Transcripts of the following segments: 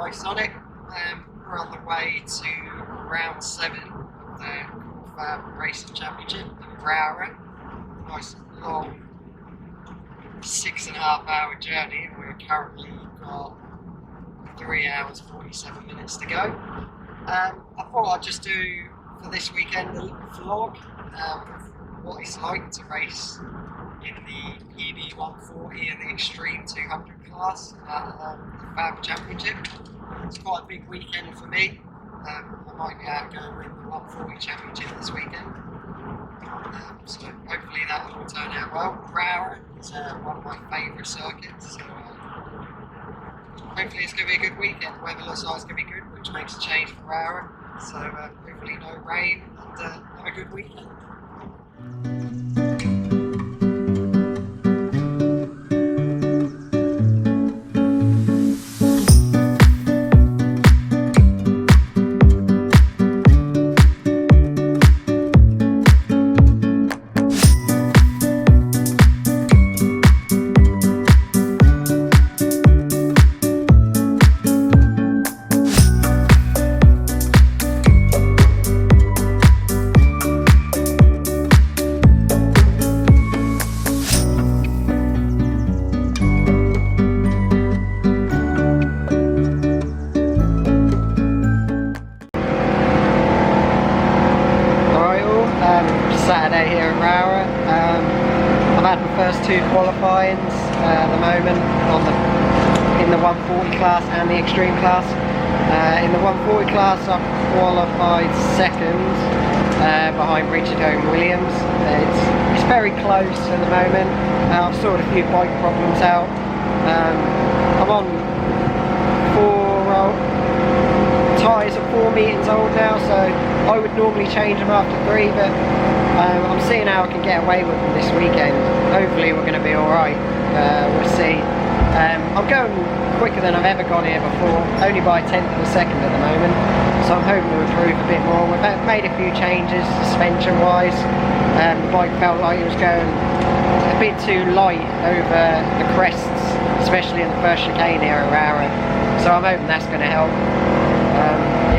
Hi Sonic. We're on the way to round 7 of the Cool Fab Racing Championship in Rowrah. Nice long 6.5 hour journey, and we're currently got 3 hours 47 minutes to go. I thought I'd just do for this weekend a little vlog of what it's like to race in the PB140 And Extreme 200 class at the Fab Championship. It's quite a big weekend for me. I might be able to go win the 140 Championship this weekend. So hopefully that will all turn out well. Rowrah is one of my favourite circuits, so hopefully it's going to be a good weekend. The weather looks like it's going to be good, which makes a change for Rowrah. So hopefully no rain, and have a good weekend. Saturday here at Rowrah. I've had my first 2 qualifyings at the moment in the 140 class and the extreme class. In the 140 class I've qualified 2nd behind Richard Williams. It's very close at the moment. I've sorted a few bike problems out. I'm on 4 tyres are 4 metres old now, so I would normally change them after 3, but I'm seeing how I can get away with them this weekend. Hopefully we're going to be alright, we'll see. I'm going quicker than I've ever gone here before, only by 1/10 of a second at the moment, so I'm hoping to improve a bit more. We've made a few changes suspension wise. The bike felt like it was going a bit too light over the crests, especially in the first chicane here at Rowrah, so I'm hoping that's going to help.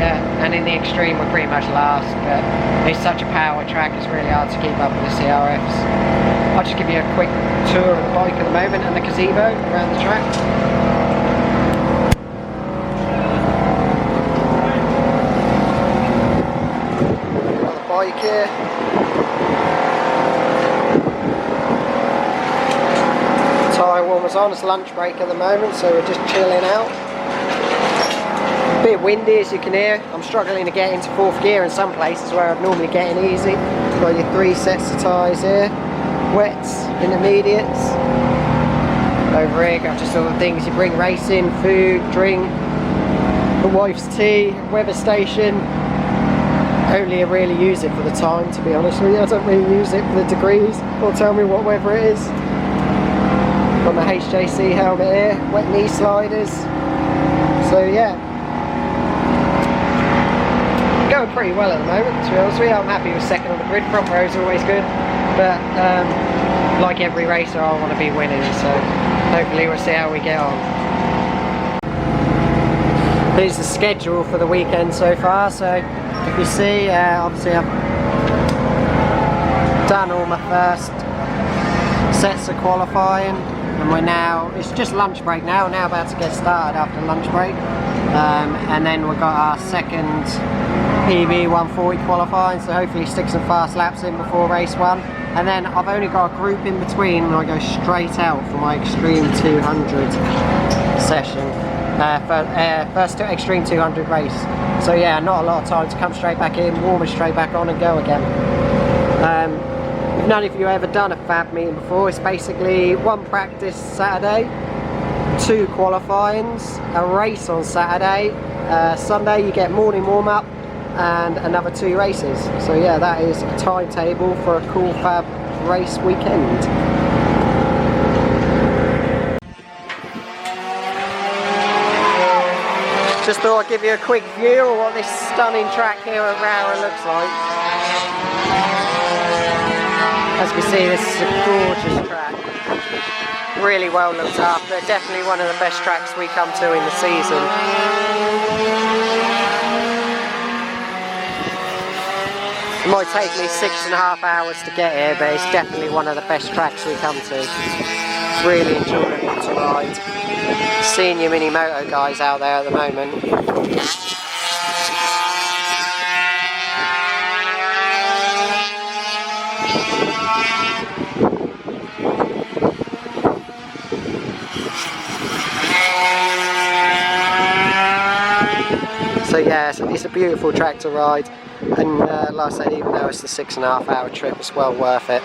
Yeah, and in the extreme we're pretty much last, but it's such a power track, it's really hard to keep up with the CRFs. I'll just give you a quick tour of the bike at the moment and the gazebo around the track. Got the bike here. Tyre warmers on, it's lunch break at the moment, so we're just chilling out. A bit windy as you can hear. I'm struggling to get into 4th gear in some places where I'd normally get in easy. Got your 3 sets of tyres here. Wets, intermediates. Over here got just all the things you bring racing, food, drink, the wife's tea, weather station. Only really use it for the time, to be honest with you. I don't really use it for the degrees or tell me what weather it is. Got my HJC helmet here, wet knee sliders. So yeah, going pretty well at the moment, to be honest with you. I'm happy with 2nd on the grid. Front row's always good, but like every racer I want to be winning, so hopefully we'll see how we get on. Here's the schedule for the weekend so far. So if you see, obviously I've done all my first sets of qualifying, and we're now, it's just lunch break now about to get started after lunch break. And then we've got our 2nd PB140 qualifying, so hopefully stick some fast laps in before race 1. And then I've only got a group in between, and I go straight out for my Extreme 200 session. First Extreme 200 race. So yeah, not a lot of time to come straight back in, warm it straight back on and go again. If none of you ever done a Fab meeting before, it's basically 1 practice Saturday, 2 qualifyings, a race on Saturday, Sunday you get morning warm-up and another 2 races. So yeah, that is a timetable for a Cool Fab race weekend. Just thought I'd give you a quick view of what this stunning track here at Rowrah looks like. As you can see, this is a gorgeous track. really well looked after. Definitely one of the best tracks we come to in the season. It might take me 6.5 hours to get here, but it's definitely one of the best tracks we come to. Really enjoyable to ride. Senior mini moto guys out there at the moment. So yeah, it's a beautiful track to ride, and like I said, even though it's the 6.5 hour trip, it's well worth it.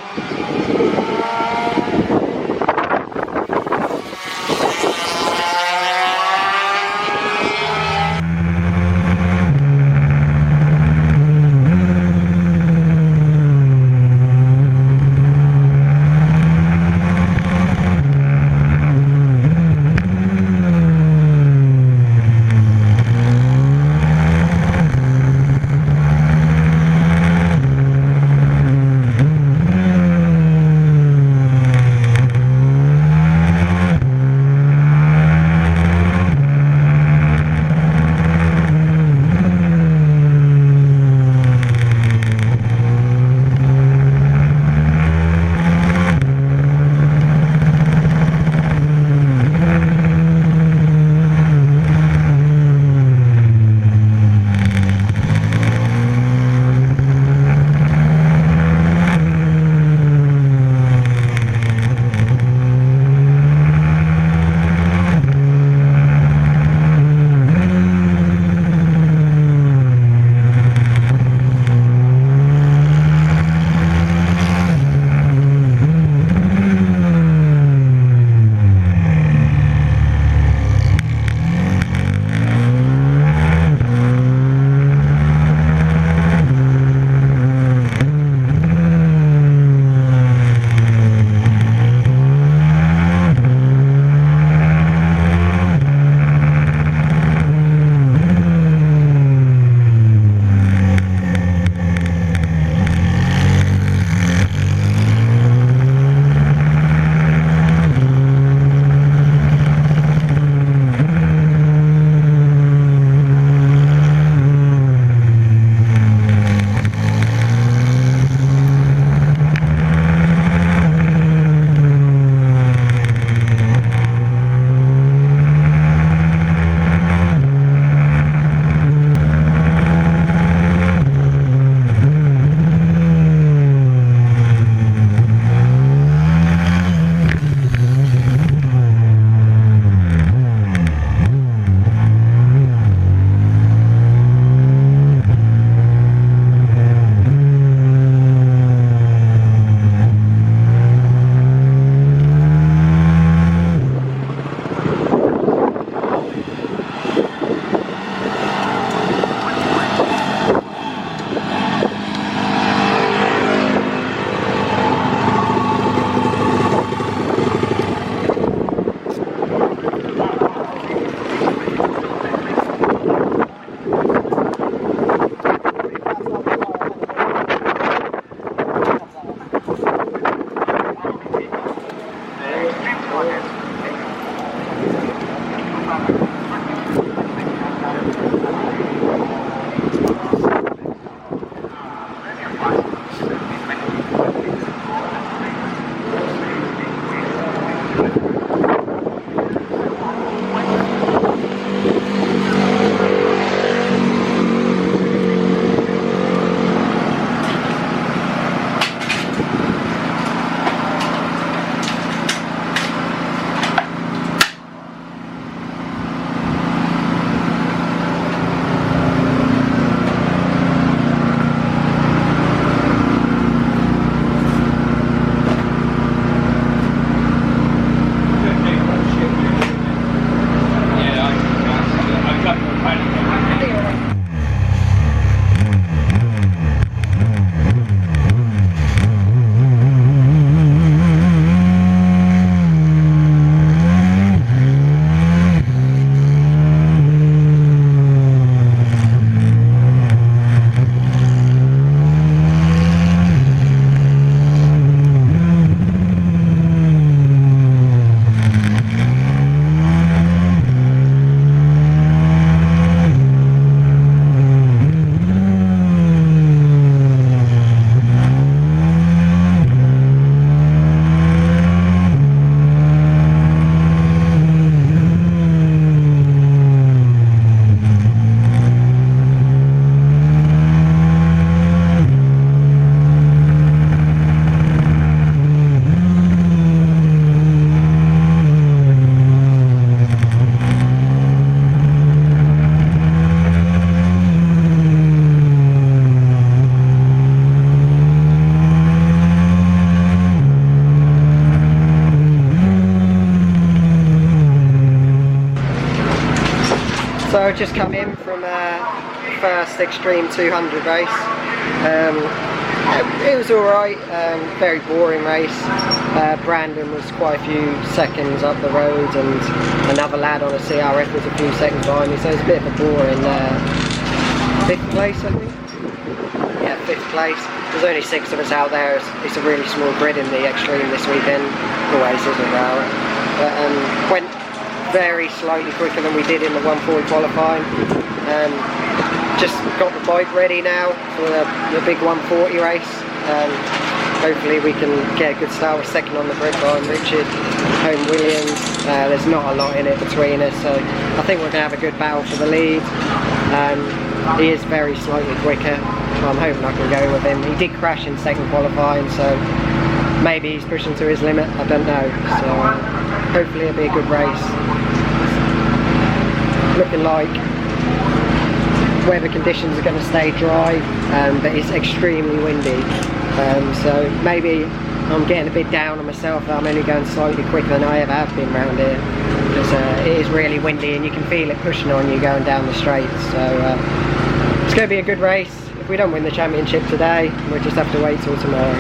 I've just come in from first Extreme 200 race. It was alright, very boring race. Brandon was quite a few seconds up the road and another lad on a CRF was a few seconds behind me, so it was a bit of a boring 5th place I think. Yeah, 5th place. There's only 6 of us out there. It's a really small grid in the Extreme this weekend. Always is at Rowrah. But went very slightly quicker than we did in the 140 qualifying. Just got the bike ready now for the big 140 race. Hopefully we can get a good start. We're second on the grid behind Richard, home Williams. There's not a lot in it between us, so I think we're going to have a good battle for the lead. He is very slightly quicker. I'm hoping I can go with him. He did crash in second qualifying, so maybe he's pushing to his limit, I don't know. So hopefully it'll be a good race. Looking like weather conditions are going to stay dry, but it's extremely windy. So maybe I'm getting a bit down on myself that I'm only going slightly quicker than I ever have been around here. Because it is really windy and you can feel it pushing on you going down the straight. So it's going to be a good race. If we don't win the championship today, we'll just have to wait till tomorrow.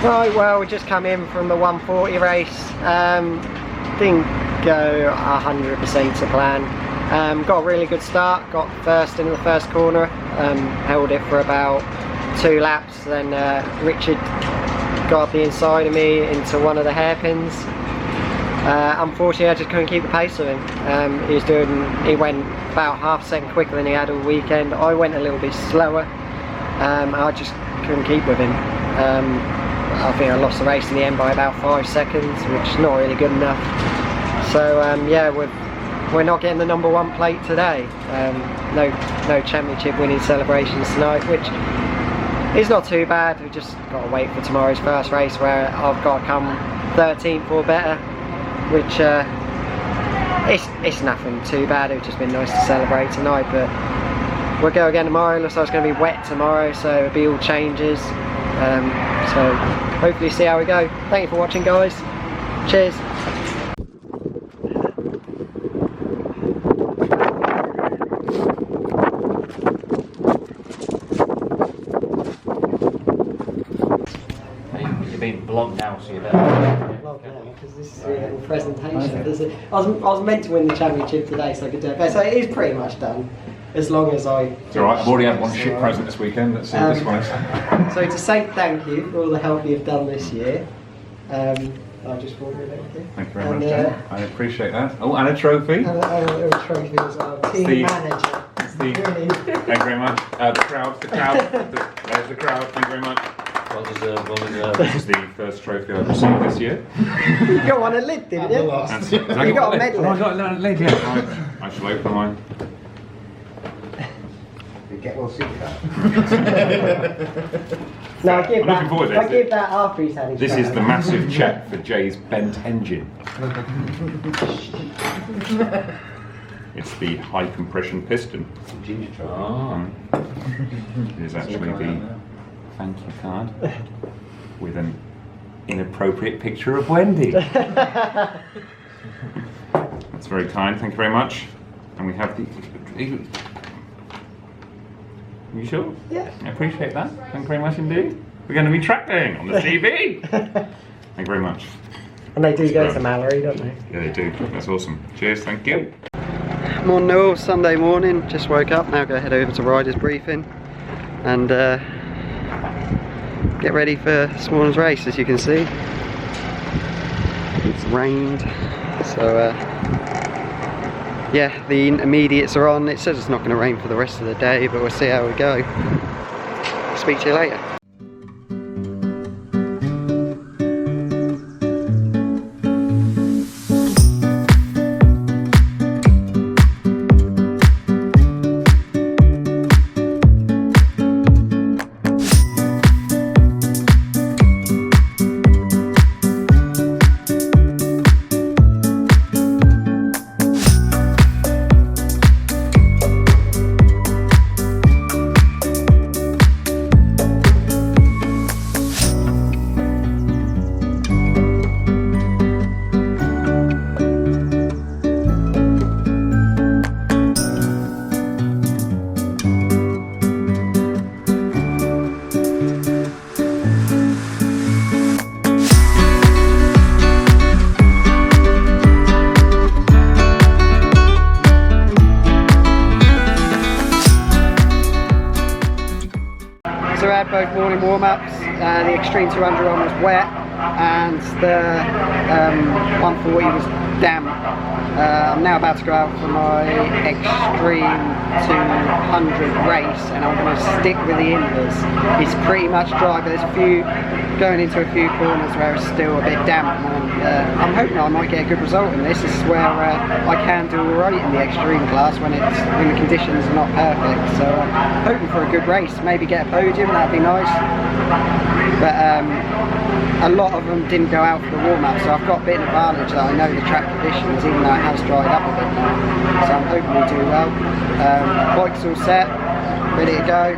Right, well, we just come in from the 140 race. Didn't go 100% to plan. Got a really good start, got first in the first corner, held it for about 2 laps, then Richard got up the inside of me into one of the hairpins. Unfortunately I just couldn't keep the pace with him. He went about half a second quicker than he had all weekend. I went a little bit slower. I just couldn't keep with him. I think I lost the race in the end by about 5 seconds, which is not really good enough. So yeah, we're not getting the #1 plate today. No championship winning celebrations tonight, which is not too bad. We just got to wait for tomorrow's first race where I've got to come 13th or better, which it's nothing too bad. It would just been nice to celebrate tonight, but we'll go again tomorrow. Looks like it's going to be wet tomorrow, so it'll be all changes. So hopefully see how we go. Thank you for watching, guys. Cheers. You're being blocked now, so you better. Because this is a little presentation. I was meant to win the championship today, so I could do it better. So it is pretty much done. As long as I... It's alright, I've already had one shit present this weekend, let's see what this one is. So to say thank you for all the help you've done this year, I just brought it over here. Thank you very much, Dan. I appreciate that. Oh, and a trophy. And a little trophy as well. Team manager. Thank you very much. The crowd. There's the crowd. Thank you very much. Well deserved, well deserved. This is the first trophy I've received this year. You got one a lid, didn't you? You got a medal. Oh, I got a lid, yeah. Right. I shall open mine. Get well see that. No, I give I'm looking forward to that. I this. give that after he's had his This try. is the massive check for Jay's bent engine. It's the high compression piston. Ginger try. It is actually the thank you card with an inappropriate picture of Wendy. That's very kind, thank you very much. And we have the... You sure? Yeah. I appreciate that. Thank you very much indeed. We're going to be track daying on the TV. Thank you very much. And they do go to Mallory, don't they? Yeah, they do. That's awesome. Cheers, thank you. Morning all, Sunday morning. Just woke up, now go head over to riders briefing and get ready for this morning's race. As you can see, it's rained, so yeah, the intermediates are on. It says it's not going to rain for the rest of the day, but we'll see how we go. Speak to you later. So we had both morning warm-ups. The Extreme 200 on was wet and the 140 was damp. I'm now about to go out for my Extreme 200 race and I'm going to stick with the indoors. It's pretty much dry, but there's a few, going into a few corners where it's still a bit damp, and I'm hoping I might get a good result in this. This is where I can do alright in the Extreme class when the conditions are not perfect. So hoping for a good race, maybe get a podium, that'd be nice. But a lot of them didn't go out for the warm-up, so I've got a bit of advantage that I know the track conditions, even though it has dried up a bit now. So I'm hoping we do well. Bike's all set, ready to go.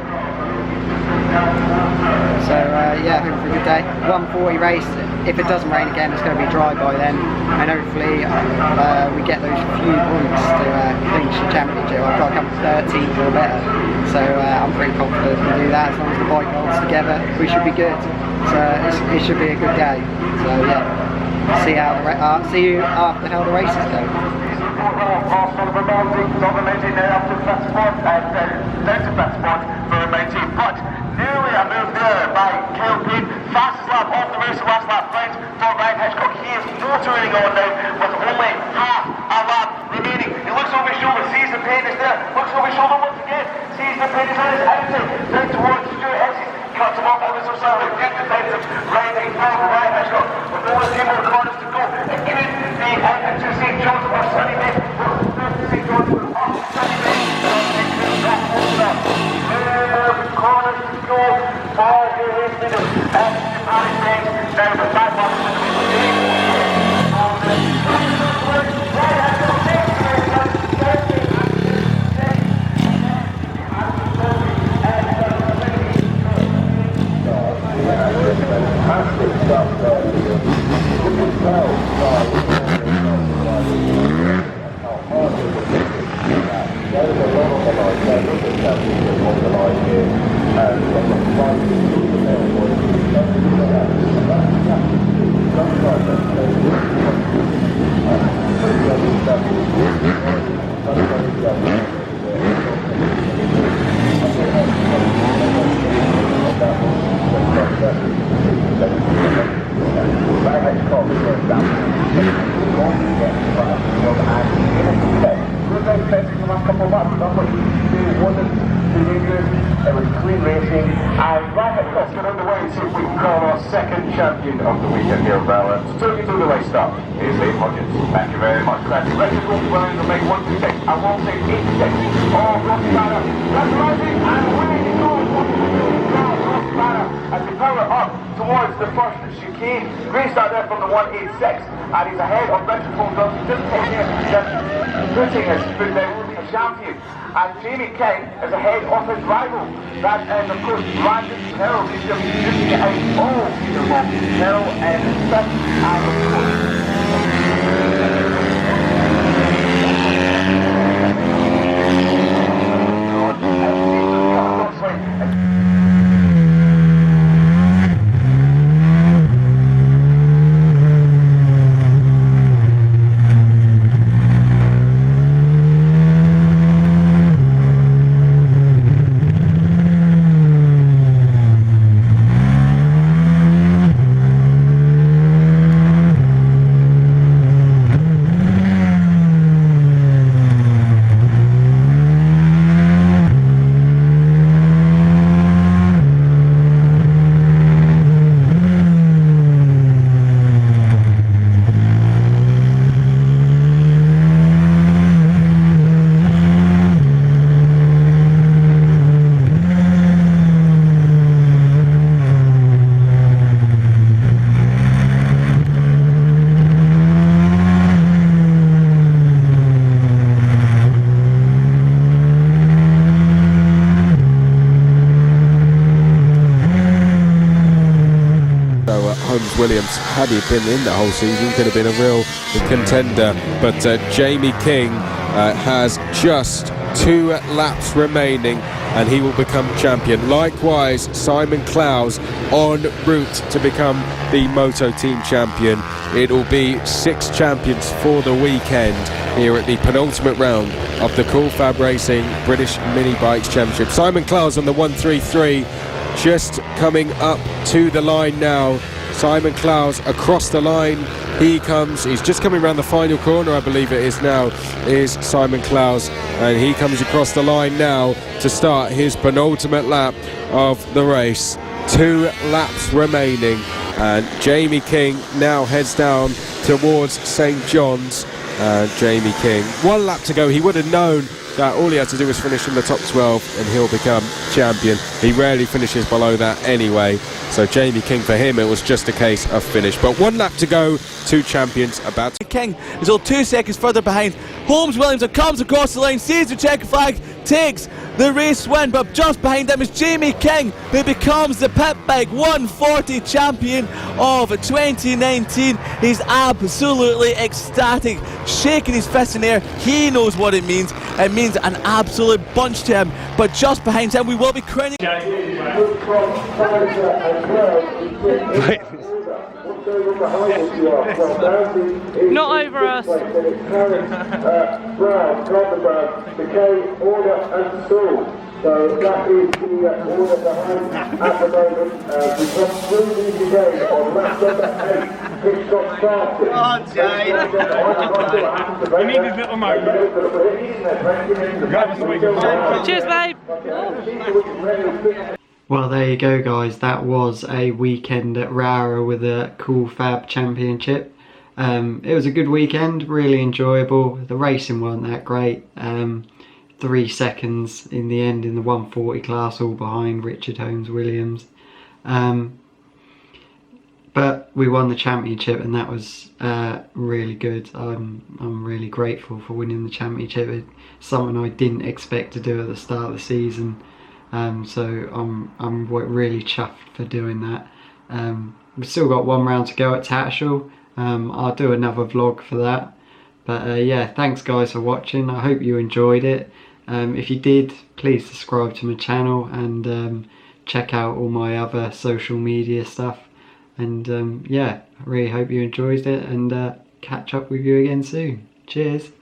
So yeah, hoping for a good day. 140 race, if it doesn't rain again, it's going to be dry by then, and hopefully we get those few points to clinch the championship. I've got to come 13th or better, so I'm pretty confident we can do that. As long as the bike holds together, we should be good. So it should be a good day. So yeah, see you after how the races go. Nearly a move there by Kelpin. Fastest lap off the race, last lap points for Ryan Hitchcock. He is motoring on now with only half a lap remaining. He looks over his shoulder, sees the pain is there, looks over his shoulder once again, sees the pain is on his outside, down towards Stuart Essex, cuts him off ever so slightly, good defensive riding for Ryan Hitchcock. With only 2 more corners to go, it could be into St. John's or Sunny Bay. St. John's or Sunny Bay. Corners to go for the race leader and Paris Banks down the back box. Couple of months, that's what you do. Racing, and right, let's get underway and see if we can call our second champion of the weekend here at Rowrah. To take you through the race start, here's Lee Hodges. Thank you very much, Clancy. Racing Cool Williams will make 1 to 6. I won't say 8 to 6. Oh, Ross Banner, that's rising and winning. It goes 1 to 6. Ross Banner as they power up towards the first chicane. Great start there from the 186, and he's ahead of Richard Fulton, just 10 years putting his foot down, a champion. And Jamie King is ahead of his rival. That is, of course, Brandon Hill. He's just shooting it out all season long. Hill in 5th, and of Williams, had he been in the whole season, could have been a real contender, but Jamie King has just 2 laps remaining and he will become champion. Likewise, Simon Clowes en route to become the Moto Team champion. It will be 6 champions for the weekend here at the penultimate round of the Cool Fab Racing British Mini Bikes Championship. Simon Clowes on the 133, just coming up to the line now. Simon Clowes across the line, he comes, he's just coming around the final corner, I believe it is now, is Simon Clowes, and he comes across the line now to start his penultimate lap of the race. 2 laps remaining, and Jamie King now heads down towards St John's. Jamie King, 1 lap to go. He would have known that all he had to do was finish in the top 12 and he'll become champion. He rarely finishes below that anyway, so Jamie King, for him it was just a case of finish. But 1 lap to go, 2 champions about to... King is all 2 seconds further behind. Holmes Williams comes across the line, sees the checker flag, takes the race win, but just behind him is Jamie King, who becomes the Pit Bike 140 champion of 2019. He's absolutely ecstatic, shaking his fist in the air. He knows what it means. It means an absolute bunch to him, but just behind him we will be crowning... Not over us. So that is the order behind at the moment. We've got 3 minutes to go on lap number 8. Pit stop started. Oh, Jane. You need his little moment. Cheers, babe. Well, there you go, guys. That was a weekend at Rowrah with a Cool Fab Championship. It was a good weekend, really enjoyable. The racing wasn't that great. 3 seconds in the end in the 140 class, all behind Richard Holmes Williams. But we won the championship, and that was really good. I'm really grateful for winning the championship. It's something I didn't expect to do at the start of the season. So I'm really chuffed for doing that. We've still got 1 round to go at Tattershall. I'll do another vlog for that. But yeah, thanks guys for watching. I hope you enjoyed it. If you did, please subscribe to my channel and check out all my other social media stuff. And yeah, I really hope you enjoyed it, and catch up with you again soon. Cheers.